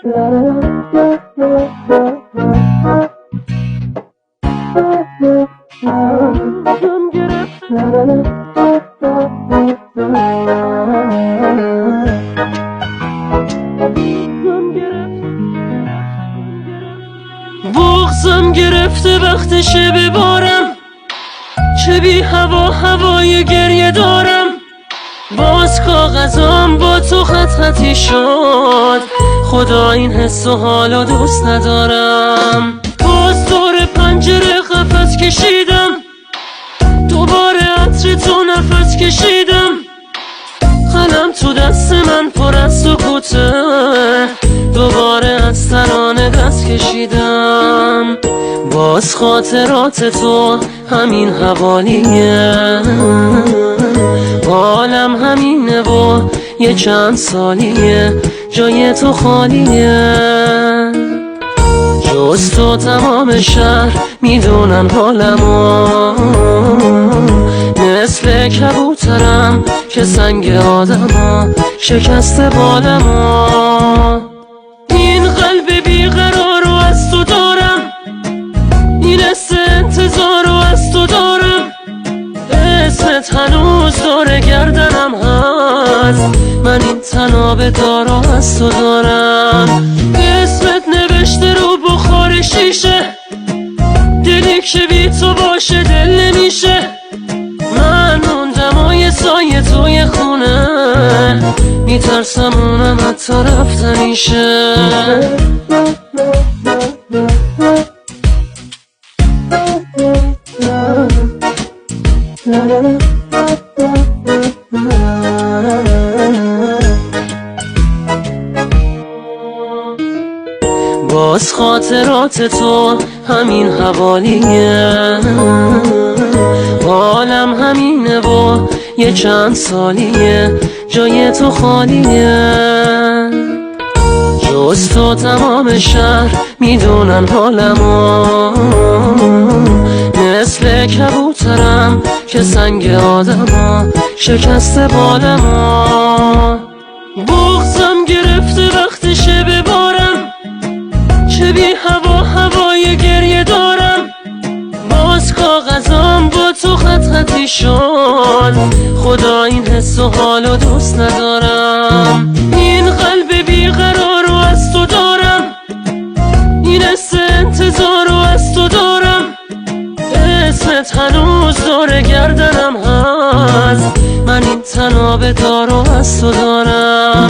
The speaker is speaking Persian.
بغضم گرفته وقتشه ببارم، چه بی هوا هوای گریه دارم. باز کاغذام با تو خط خطی شد، خدا این حس و حالو دوست ندارم. باز دور پنجره قفس کشیدم، دوباره عطر تو نفس کشیدم. قلم تو دست من پر از سکوته، دوباره از ترانه دست کشیدم. باز خاطرات تو همین حوالیه، حالم همینه و یه چند سالیه جای تو خالیه. جز تو تمام شهر میدونن حالمو، مثل کبوترم که سنگ آدما شکسته بالمو. این قلب بیقرار رو از تو دارم، این حس انتظار رو از تو دارم. اسمت هنوز دور گردنم هست، من این تناب دارو از تو دارم. اسمت نوشته رو بخار شیشه، دلی که بی تو باشه دل نمیشه. من موندم و یه سایه توی خونه، میترسم اونم حتی رفتنیشه. باز خاطرات تو همین حوالیه، حالم همینه و یه چند سالیه جای تو خالیه. جز تو تمام شهر میدونن حالمو، مثل کبوترم که سنگ آدما شکسته بالمو. بغضم گرفته وقتشه ببارم، چه بی هوا هوای گریه دارم. باز کاغذام با تو خط خطی شد، خدا این حس و حالو دوست ندارم. این قلب بیقرار رو از تو دارم، این حس انتظار رو از تو دارم. اسمت هنوز دور گردنم هست، من این تناب دارو از تو دارم.